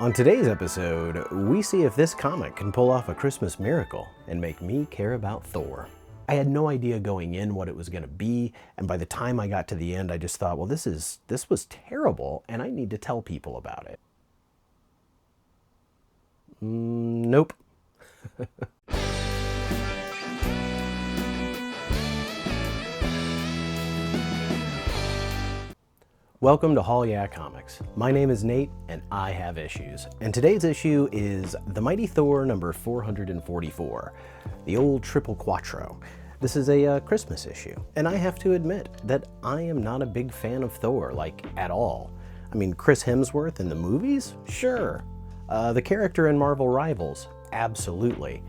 On today's episode, we see if this comic can pull off a Christmas miracle and make me care about Thor. I had no idea going in what it was going to be, and by the time I got to the end, I just thought, well, this was terrible, and I need to tell people about it. Nope. Welcome to Haul Yeah Comics. My name is Nate, and I have issues. And today's issue is The Mighty Thor number 444, the old triple quattro. This is a Christmas issue, and I have to admit that I am not a big fan of Thor, like, at all. I mean, Chris Hemsworth in the movies? Sure. The character in Marvel Rivals? Absolutely.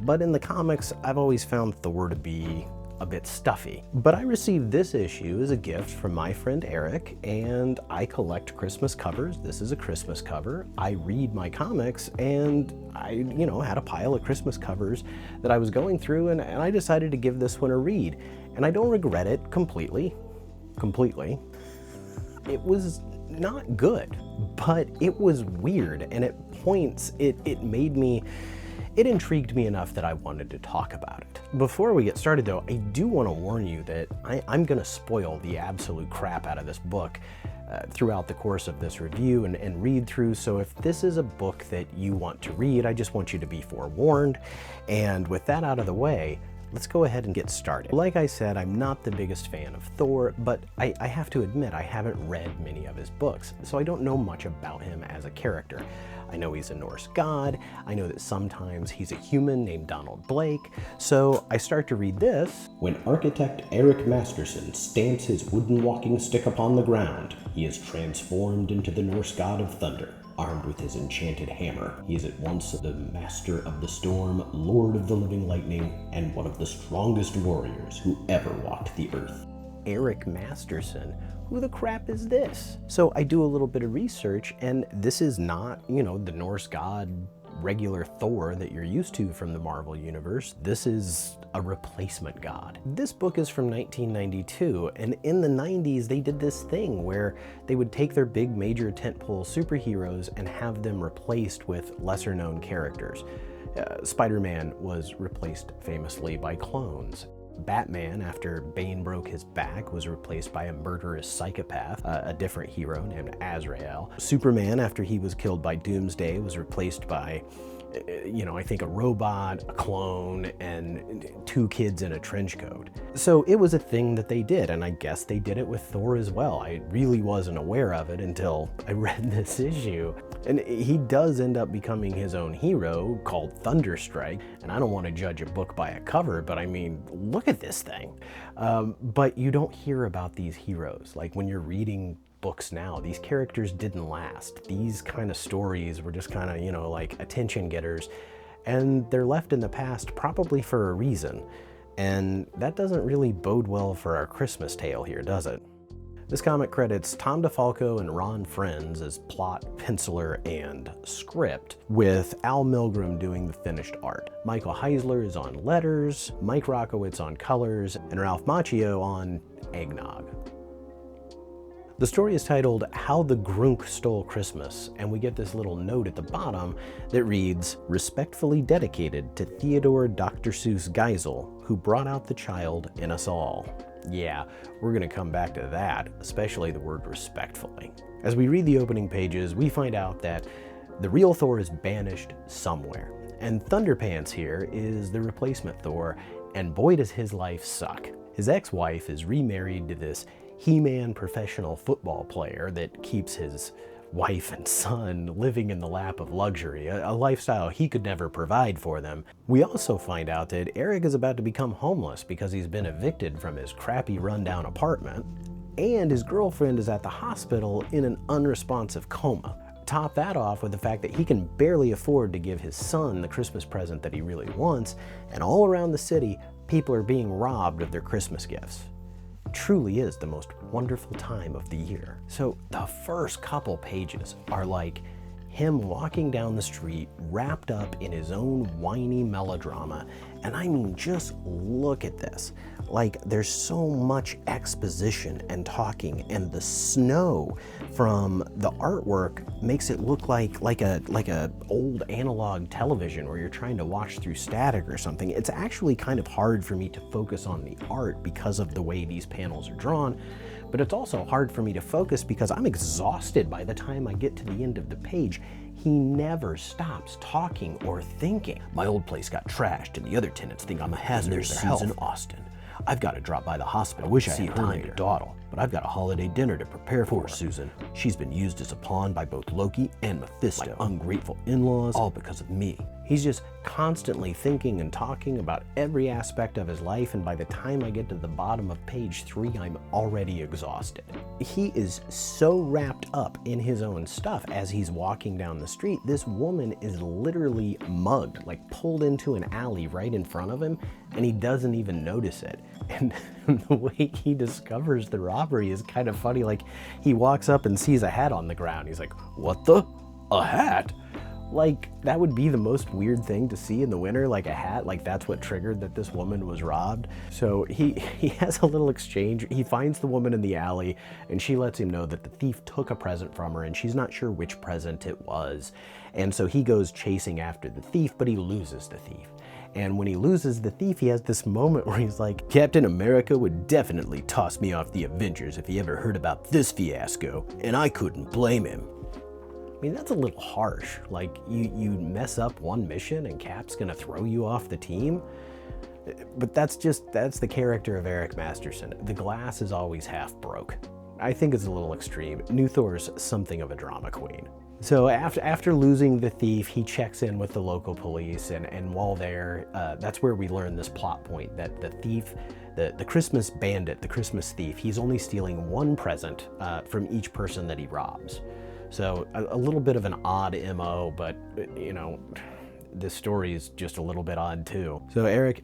But in the comics, I've always found Thor to be a bit stuffy. But I received this issue as a gift from my friend Eric, and I collect Christmas covers. This is a Christmas cover. I read my comics, and I, had a pile of Christmas covers that I was going through, and I decided to give this one a read. And I don't regret it completely. It was not good, but it was weird, and at points it intrigued me enough that I wanted to talk about it. Before we get started though, I do want to warn you that I'm going to spoil the absolute crap out of this book throughout the course of this review and read through, so if this is a book that you want to read, I just want you to be forewarned. And with that out of the way, let's go ahead and get started. Like I said, I'm not the biggest fan of Thor, but I have to admit I haven't read many of his books, so I don't know much about him as a character. I know he's a Norse god, I know that sometimes he's a human named Donald Blake, so I start to read this. When architect Eric Masterson stamps his wooden walking stick upon the ground, he is transformed into the Norse god of thunder. Armed with his enchanted hammer, he is at once the master of the storm, lord of the living lightning, and one of the strongest warriors who ever walked the earth. Eric Masterson? Who the crap is this? So I do a little bit of research, and this is not, the Norse god regular Thor that you're used to from the Marvel Universe. This is a replacement god. This book is from 1992, and in the 90s they did this thing where they would take their big major tentpole superheroes and have them replaced with lesser known characters. Spider-Man was replaced famously by clones. Batman, after Bane broke his back, was replaced by a murderous psychopath, a different hero named Azrael. Superman, after he was killed by Doomsday, was replaced by, I think a robot, a clone, and two kids in a trench coat. So it was a thing that they did, and I guess they did it with Thor as well. I really wasn't aware of it until I read this issue. And he does end up becoming his own hero called Thunderstrike. And I don't want to judge a book by a cover, but I mean, look at this thing. But you don't hear about these heroes. Like when you're reading books now, these characters didn't last. These kind of stories were just kind of, like attention getters. And they're left in the past probably for a reason. And that doesn't really bode well for our Christmas tale here, does it? This comic credits Tom DeFalco and Ron Frenz as plot, penciler, and script, with Al Milgrom doing the finished art. Michael Heisler is on letters, Mike Rockowitz on colors, and Ralph Macchio on eggnog. The story is titled How the Grunk Stole Christmas, and we get this little note at the bottom that reads, "Respectfully dedicated to Theodore Dr. Seuss Geisel, who brought out the child in us all." Yeah, we're gonna come back to that, especially the word respectfully. As we read the opening pages, we find out that the real Thor is banished somewhere, and Thunderpants here is the replacement Thor, and boy does his life suck. His ex-wife is remarried to this He-Man professional football player that keeps his wife and son living in the lap of luxury, a lifestyle he could never provide for them. We also find out that Eric is about to become homeless because he's been evicted from his crappy rundown apartment, and his girlfriend is at the hospital in an unresponsive coma. Top that off with the fact that he can barely afford to give his son the Christmas present that he really wants, and all around the city, people are being robbed of their Christmas gifts. Truly is the most wonderful time of the year. So the first couple pages are like him walking down the street wrapped up in his own whiny melodrama, and I mean, just look at this. Like, there's so much exposition and talking, and the snow from the artwork makes it look like a old analog television where you're trying to watch through static or something. It's actually kind of hard for me to focus on the art because of the way these panels are drawn, but it's also hard for me to focus because I'm exhausted by the time I get to the end of the page. He never stops talking or thinking. My old place got trashed and the other tenants think I'm a hazard. There's Susan Austin. I've got to drop by the hospital. I wish I had time to dawdle, but I've got a holiday dinner to prepare for. Poor Susan. She's been used as a pawn by both Loki and Mephisto. My ungrateful in-laws, all because of me. He's just constantly thinking and talking about every aspect of his life, and by the time I get to the bottom of page 3, I'm already exhausted. He is so wrapped up in his own stuff as he's walking down the street. This woman is literally mugged, like pulled into an alley right in front of him, and he doesn't even notice it. And the way he discovers the robbery is kind of funny. Like, he walks up and sees a hat on the ground. He's like, "What the? A hat?" Like, that would be the most weird thing to see in the winter, like a hat. Like, that's what triggered that this woman was robbed. So he has a little exchange. He finds the woman in the alley, and she lets him know that the thief took a present from her, and she's not sure which present it was. And so he goes chasing after the thief, but he loses the thief. And when he loses the thief, he has this moment where he's like, "Captain America would definitely toss me off the Avengers if he ever heard about this fiasco, and I couldn't blame him." I mean, that's a little harsh. Like, you mess up one mission and Cap's gonna throw you off the team? But that's the character of Eric Masterson. The glass is always half broke. I think it's a little extreme. New Thor's something of a drama queen. So after losing the thief, he checks in with the local police, and while there, that's where we learn this plot point that the thief, the Christmas bandit, the Christmas thief, he's only stealing one present from each person that he robs. So a little bit of an odd MO, but you know, this story is just a little bit odd too. So Eric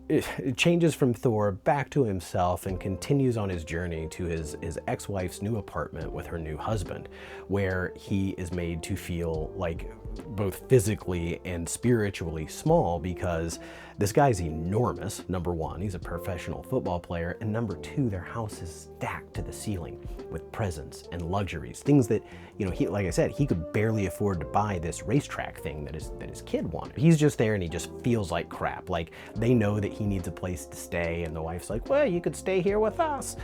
changes from Thor back to himself and continues on his journey to his ex-wife's new apartment with her new husband, where he is made to feel like both physically and spiritually small because this guy's enormous. Number one, he's a professional football player, and number two, their house is stacked to the ceiling with presents and luxuries, things that, you know, he, like I said, he could barely afford to buy this racetrack thing that his kid wanted. He's just there and he just feels like crap. Like, they know that he needs a place to stay, and the wife's like, "Well, you could stay here with us."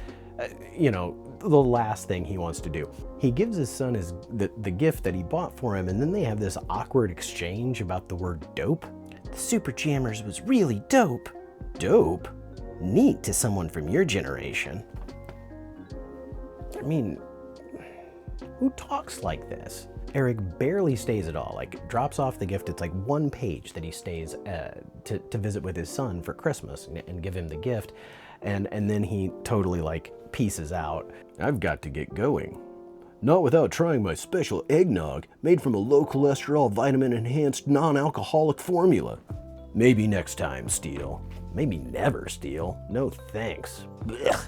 You know, the last thing he wants to do. He gives his son the gift that he bought for him, and then they have this awkward exchange about the word dope. "The Super Jammers was really dope." Dope? Neat to someone from your generation. I mean, who talks like this? Eric barely stays at all, like drops off the gift. It's like one page that he stays to visit with his son for Christmas and give him the gift. And then he totally like pieces out. "I've got to get going. Not without trying my special eggnog made from a low cholesterol, vitamin enhanced, non-alcoholic formula. Maybe next time, Steel." Maybe never, Steel. No thanks. Blech.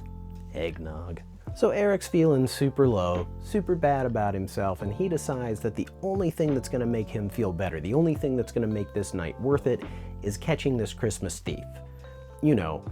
Eggnog. So Eric's feeling super low, super bad about himself, and he decides that the only thing that's gonna make him feel better, the only thing that's gonna make this night worth it, is catching this Christmas thief. You know,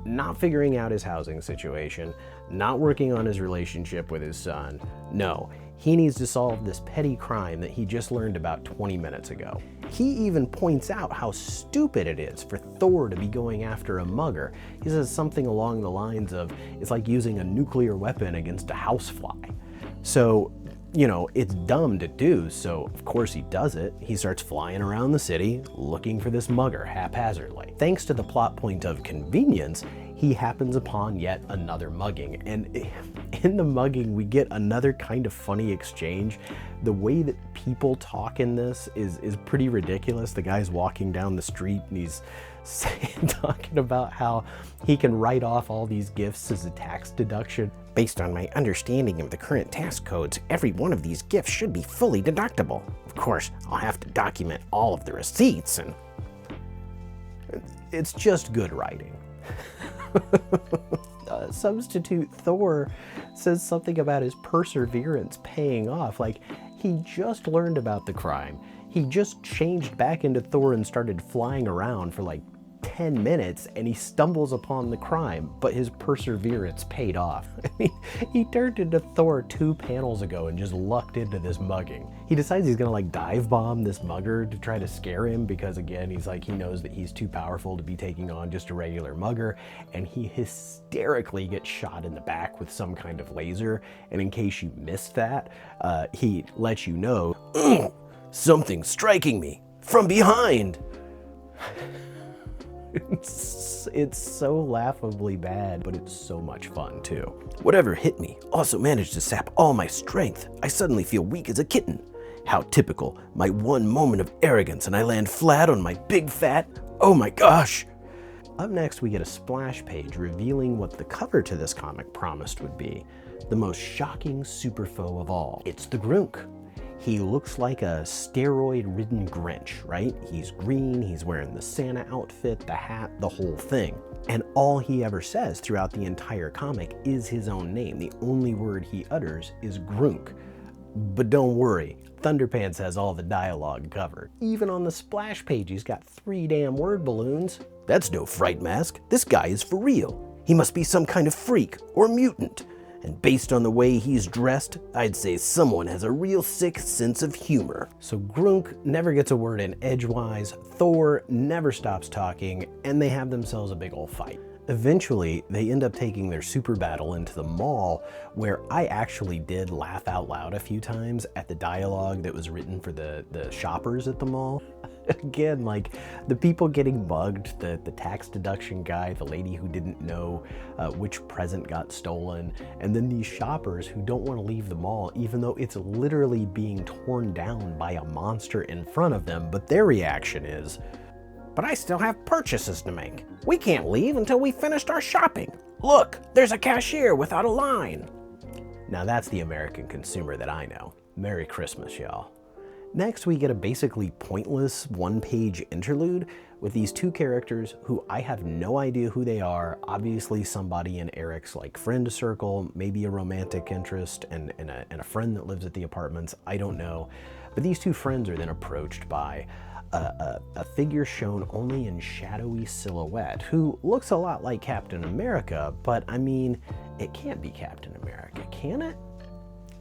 not figuring out his housing situation, not working on his relationship with his son. No, he needs to solve this petty crime that he just learned about 20 minutes ago. He even points out how stupid it is for Thor to be going after a mugger. He says something along the lines of, it's like using a nuclear weapon against a housefly. So, you know, it's dumb to do, so of course he does it. He starts flying around the city looking for this mugger haphazardly. Thanks to the plot point of convenience, he happens upon yet another mugging. And in the mugging, we get another kind of funny exchange. The way that people talk in this is pretty ridiculous. The guy's walking down the street and he's talking about how he can write off all these gifts as a tax deduction. "Based on my understanding of the current tax codes, every one of these gifts should be fully deductible. Of course, I'll have to document all of the receipts," and it's just good writing. Substitute Thor says something about his perseverance paying off. Like, he just learned about the crime. He just changed back into Thor and started flying around for like 10 minutes and he stumbles upon the crime, but his perseverance paid off. I mean, he turned into Thor 2 panels ago and just lucked into this mugging. He decides he's gonna like dive bomb this mugger to try to scare him because again, he knows that he's too powerful to be taking on just a regular mugger, and he hysterically gets shot in the back with some kind of laser. And in case you missed that, he lets you know, something's striking me from behind. It's so laughably bad, but it's so much fun too. Whatever hit me also managed to sap all my strength. I suddenly feel weak as a kitten. How typical. My one moment of arrogance and I land flat on my big fat, oh my gosh. Up next, we get a splash page revealing what the cover to this comic promised would be. The most shocking super foe of all. It's the Grunk. He looks like a steroid-ridden Grinch, right? He's green, he's wearing the Santa outfit, the hat, the whole thing. And all he ever says throughout the entire comic is his own name. The only word he utters is Grunk. But don't worry, Thunderpants has all the dialogue covered. Even on the splash page, he's got 3 damn word balloons. That's no fright mask. This guy is for real. He must be some kind of freak or mutant. And based on the way he's dressed, I'd say someone has a real sick sense of humor. So Grunk never gets a word in edgewise, Thor never stops talking, and they have themselves a big old fight. Eventually, they end up taking their super battle into the mall, where I actually did laugh out loud a few times at the dialogue that was written for the shoppers at the mall. Again, like the people getting mugged, the tax deduction guy, the lady who didn't know which present got stolen, and then these shoppers who don't want to leave the mall even though it's literally being torn down by a monster in front of them, but their reaction is, "But I still have purchases to make. We can't leave until we finished our shopping. Look, there's a cashier without a line." Now that's the American consumer that I know. Merry Christmas, y'all. Next, we get a basically pointless one-page interlude with these 2 characters who I have no idea who they are. Obviously somebody in Eric's like friend circle, maybe a romantic interest, and a friend that lives at the apartments. I don't know. But these 2 friends are then approached by a figure shown only in shadowy silhouette who looks a lot like Captain America, but I mean, it can't be Captain America, can it?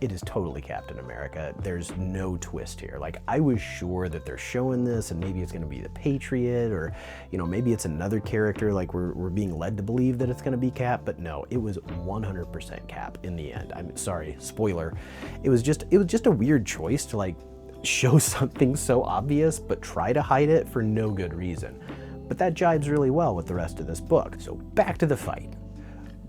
It is totally Captain America. There's no twist here. Like, I was sure that they're showing this and maybe it's gonna be the Patriot, or, you know, maybe it's another character, like we're being led to believe that it's gonna be Cap, but no, it was 100% Cap in the end. I'm sorry, spoiler. It was just a weird choice to like show something so obvious, but try to hide it for no good reason. But that jives really well with the rest of this book. So back to the fight.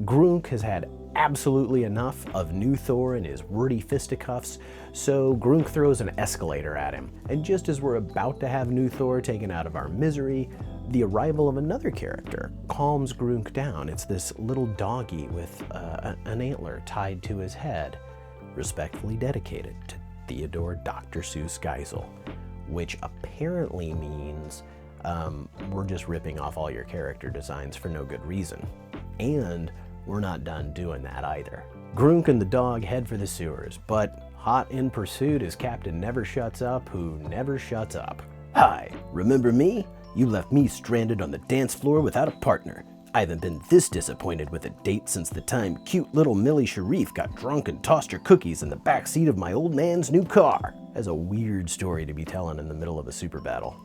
Grunk has had absolutely enough of new Thor and his wordy fisticuffs, so Grunk throws an escalator at him. And just as we're about to have new Thor taken out of our misery, the arrival of another character calms Grunk down. It's this little doggy with an antler tied to his head, respectfully dedicated to Theodore Dr. Seuss Geisel, which apparently means we're just ripping off all your character designs for no good reason. And we're not done doing that either. Grunk and the dog head for the sewers, but hot in pursuit is Captain Never Shuts Up, who never shuts up. "Hi, remember me? You left me stranded on the dance floor without a partner. I haven't been this disappointed with a date since the time cute little Millie Sharif got drunk and tossed her cookies in the backseat of my old man's new car." That's a weird story to be telling in the middle of a super battle.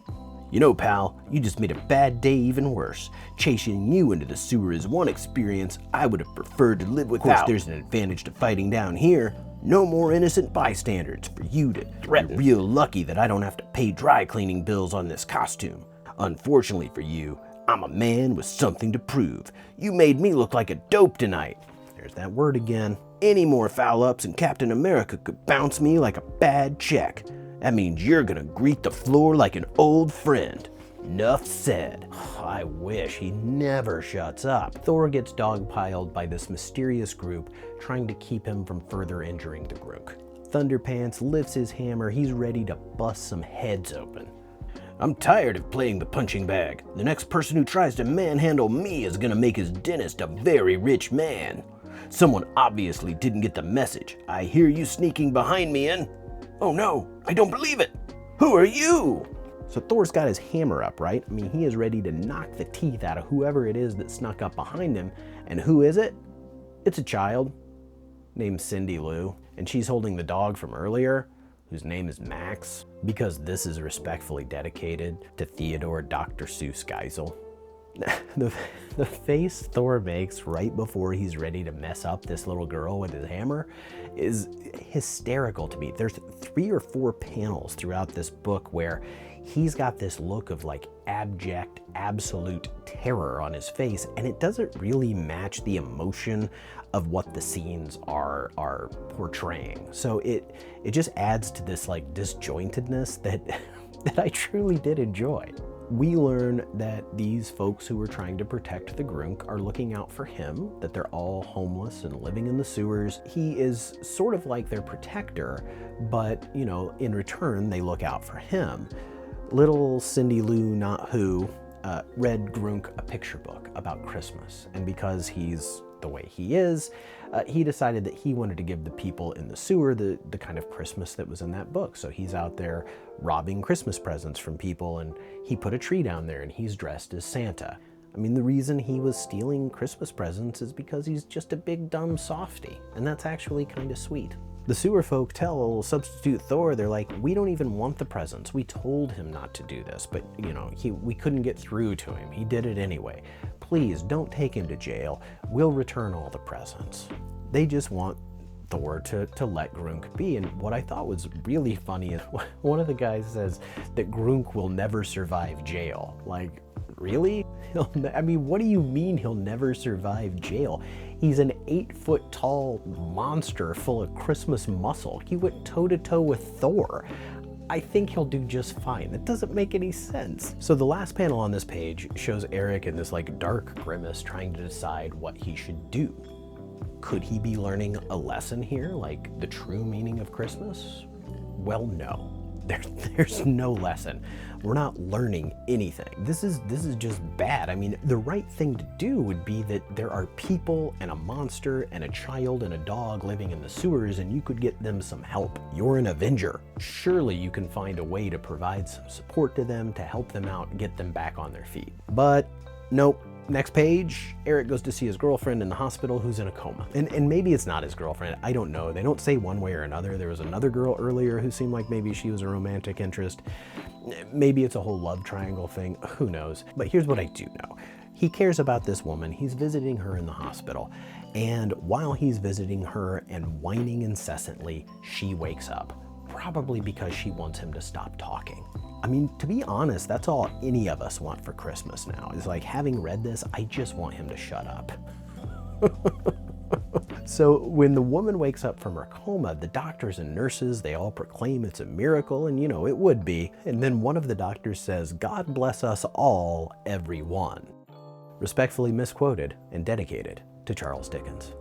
"You know, pal, you just made a bad day even worse. Chasing you into the sewer is one experience I would have preferred to live without. Of course, there's an advantage to fighting down here. No more innocent bystanders for you to threaten. You're real lucky that I don't have to pay dry cleaning bills on this costume. Unfortunately for you, I'm a man with something to prove. You made me look like a dope tonight." There's that word again. "Any more foul-ups and Captain America could bounce me like a bad check. That means you're gonna greet the floor like an old friend. Nuff said." I wish he never shuts up. Thor gets dogpiled by this mysterious group trying to keep him from further injuring the Grunk. Thunderpants lifts his hammer. He's ready to bust some heads open. "I'm tired of playing the punching bag. The next person who tries to manhandle me is gonna make his dentist a very rich man. Someone obviously didn't get the message. I hear you sneaking behind me and... Oh no, I don't believe it. Who are you?" So Thor's got his hammer up, right? I mean, he is ready to knock the teeth out of whoever it is that snuck up behind him. And who is it? It's a child named Cindy Lou, and she's holding the dog from earlier, whose name is Max, because this is respectfully dedicated to Theodore Dr. Seuss Geisel. The face Thor makes right before he's ready to mess up this little girl with his hammer is hysterical to me. There's 3 or 4 panels throughout this book where he's got this look of like abject, absolute terror on his face, and it doesn't really match the emotion of what the scenes are portraying. So it just adds to this like disjointedness that I truly did enjoy. We learn that these folks who are trying to protect the Grunk are looking out for him, that they're all homeless and living in the sewers. He is sort of like their protector, but, you know, in return, they look out for him. Little Cindy Lou Not Who read Grunk a picture book about Christmas, and because he's the way he is, he decided that he wanted to give the people in the sewer the kind of Christmas that was in that book. So he's out there robbing Christmas presents from people, and he put a tree down there and he's dressed as Santa. I mean, the reason he was stealing Christmas presents is because he's just a big dumb softy, and that's actually kind of sweet. The sewer folk tell substitute Thor, they're like, we don't even want the presents. We told him not to do this, but you know, we couldn't get through to him. He did it anyway. Please don't take him to jail. We'll return all the presents. They just want Thor to let Grunk be. And what I thought was really funny is one of the guys says that Grunk will never survive jail. Like, really? I mean, what do you mean he'll never survive jail? He's an 8-foot tall monster full of Christmas muscle. He went toe to toe with Thor. I think he'll do just fine. That doesn't make any sense. So the last panel on this page shows Eric in this like dark grimace trying to decide what he should do. Could he be learning a lesson here, like the true meaning of Christmas? Well, no. There's no lesson. We're not learning anything. This is just bad. I mean, the right thing to do would be that there are people and a monster and a child and a dog living in the sewers, and you could get them some help. You're an Avenger. Surely you can find a way to provide some support to them, to help them out and get them back on their feet. But nope. Next page, Eric goes to see his girlfriend in the hospital who's in a coma. And maybe it's not his girlfriend, I don't know. They don't say one way or another. There was another girl earlier who seemed like maybe she was a romantic interest. Maybe it's a whole love triangle thing, who knows. But here's what I do know. He cares about this woman, he's visiting her in the hospital. And while he's visiting her and whining incessantly, she wakes up. Probably because she wants him to stop talking. I mean, to be honest, that's all any of us want for Christmas now. Is like, having read this, I just want him to shut up. So when the woman wakes up from her coma, the doctors and nurses, they all proclaim it's a miracle, and you know, it would be. And then one of the doctors says, God bless us all, everyone. Respectfully misquoted and dedicated to Charles Dickens.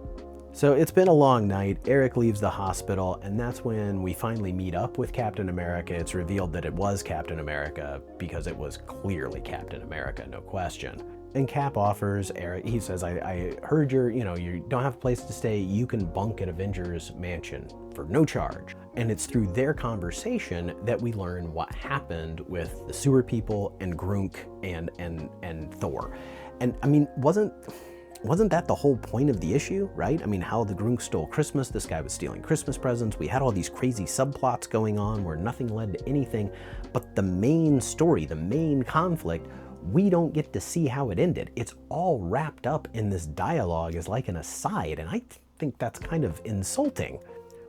So it's been a long night. Eric leaves the hospital, and that's when we finally meet up with Captain America. It's revealed that it was Captain America because it was clearly Captain America, no question. And Cap offers Eric, he says, I heard you don't have a place to stay. You can bunk at Avengers Mansion for no charge. And it's through their conversation that we learn what happened with the sewer people and Grunk and Thor. And I mean, wasn't that the whole point of the issue, right? I mean, how the Grunk stole Christmas, this guy was stealing Christmas presents, we had all these crazy subplots going on where nothing led to anything, but the main story, the main conflict, we don't get to see how it ended. It's all wrapped up in this dialogue as like an aside, and I think that's kind of insulting.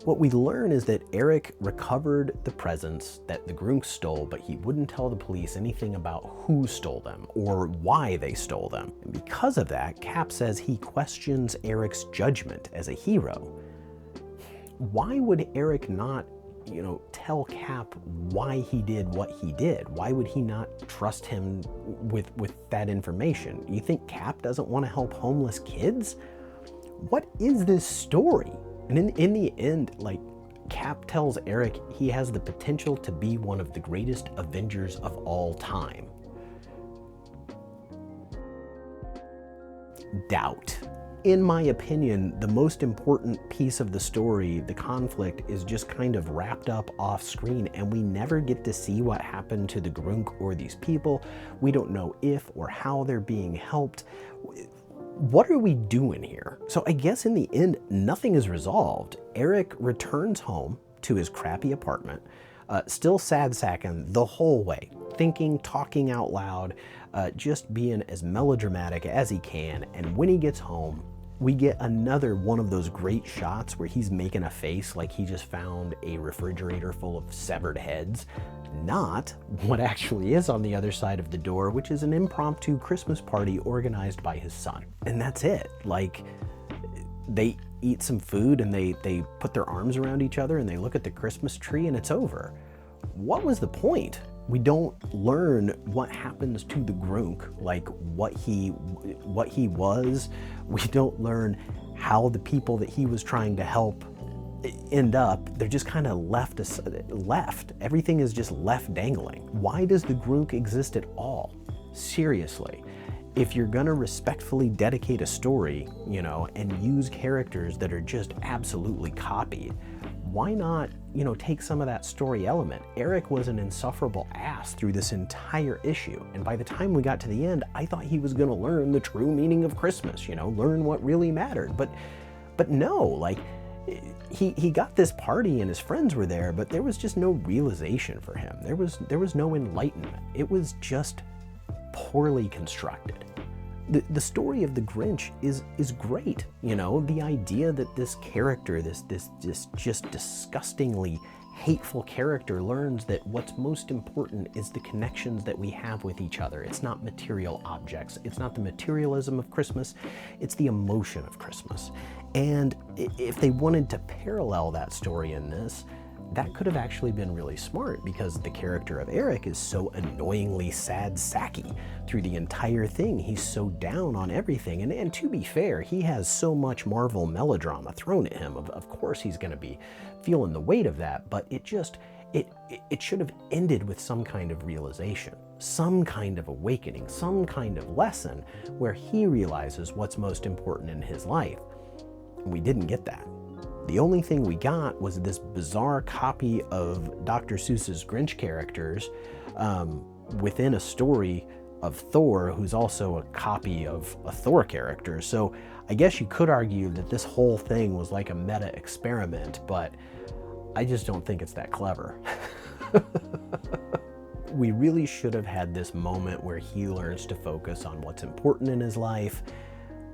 What we learn is that Eric recovered the presents that the Grunk stole, but he wouldn't tell the police anything about who stole them or why they stole them. And because of that, Cap says he questions Eric's judgment as a hero. Why would Eric not, tell Cap why he did what he did? Why would he not trust him with that information? You think Cap doesn't want to help homeless kids? What is this story? And in the end, like, Cap tells Eric he has the potential to be one of the greatest Avengers of all time. Doubt. In my opinion, the most important piece of the story, the conflict, is just kind of wrapped up off screen, and we never get to see what happened to the Grunk or these people. We don't know if or how they're being helped. What are we doing here? So I guess in the end, nothing is resolved. Eric returns home to his crappy apartment, still sad sacking the whole way, thinking, talking out loud, just being as melodramatic as he can. And when he gets home, we get another one of those great shots where he's making a face like he just found a refrigerator full of severed heads, not what actually is on the other side of the door, which is an impromptu Christmas party organized by his son. And that's it. Like, they eat some food and they put their arms around each other and they look at the Christmas tree and it's over. What was the point? We don't learn what happens to the Grunk, like what he was. We don't learn how the people that he was trying to help end up. They're just kind of left. Everything is just left dangling. Why does the Grunk exist at all? Seriously. If you're gonna respectfully dedicate a story, and use characters that are just absolutely copied, why not, take some of that story element? Eric was an insufferable ass through this entire issue. And by the time we got to the end, I thought he was gonna learn the true meaning of Christmas, learn what really mattered. But no, like, he got this party and his friends were there, but there was just no realization for him. There was no enlightenment. It was just poorly constructed. The story of the Grinch is great. The idea that this character, this just disgustingly hateful character, learns that what's most important is the connections that we have with each other. It's not material objects. It's not the materialism of Christmas. It's the emotion of Christmas. And if they wanted to parallel that story in this, that could have actually been really smart, because the character of Eric is so annoyingly sad sacky through the entire thing. He's so down on everything. And to be fair, he has so much Marvel melodrama thrown at him. Of course he's going to be feeling the weight of that, but it should have ended with some kind of realization, some kind of awakening, some kind of lesson where he realizes what's most important in his life. We didn't get that. The only thing we got was this bizarre copy of Dr. Seuss's Grinch characters within a story of Thor, who's also a copy of a Thor character. So I guess you could argue that this whole thing was like a meta experiment, but I just don't think it's that clever. We really should have had this moment where he learns to focus on what's important in his life.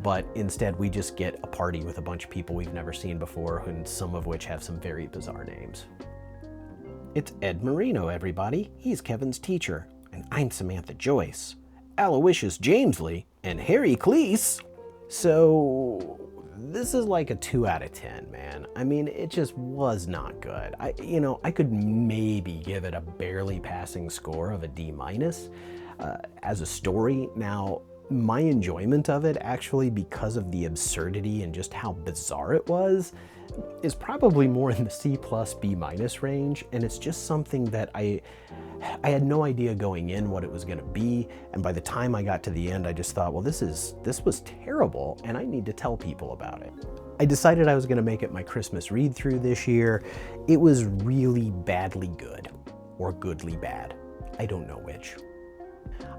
But instead, we just get a party with a bunch of people we've never seen before, and some of which have some very bizarre names. It's Ed Marino, everybody. He's Kevin's teacher. And I'm Samantha Joyce, Aloysius Jamesley, and Harry Cleese. So this is like a 2 out of 10, man. I mean, it just was not good. I could maybe give it a barely passing score of a D- as a story. Now, my enjoyment of it, actually, because of the absurdity and just how bizarre it was, is probably more in the C+, B- range. And it's just something that I had no idea going in what it was going to be. And by the time I got to the end, I just thought, well, this was terrible, and I need to tell people about it. I decided I was going to make it my Christmas read through this year. It was really badly good, or goodly bad. I don't know which.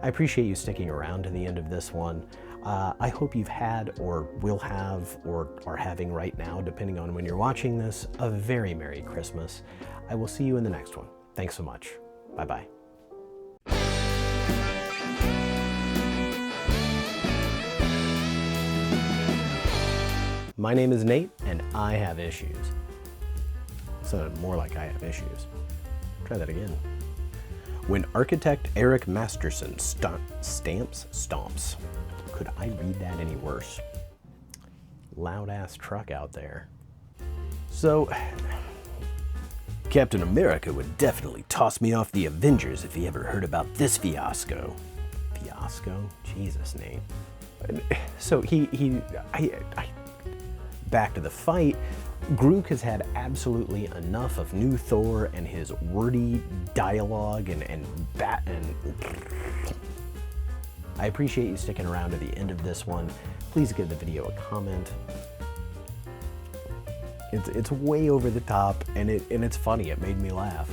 I appreciate you sticking around to the end of this one. I hope you've had, or will have, or are having right now, depending on when you're watching this, a very Merry Christmas. I will see you in the next one. Thanks so much. Bye-bye. My name is Nate, and I have issues. Sounded more like I have issues. Try that again. When architect Eric Masterson stomps. Could I read that any worse? Loud ass truck out there. So, Captain America would definitely toss me off the Avengers if he ever heard about this fiasco. Fiasco? Jesus, Nate. So back to the fight. Groot has had absolutely enough of new Thor and his wordy dialogue and I appreciate you sticking around to the end of this one. Please give the video a comment. It's way over the top, and it's funny. It made me laugh.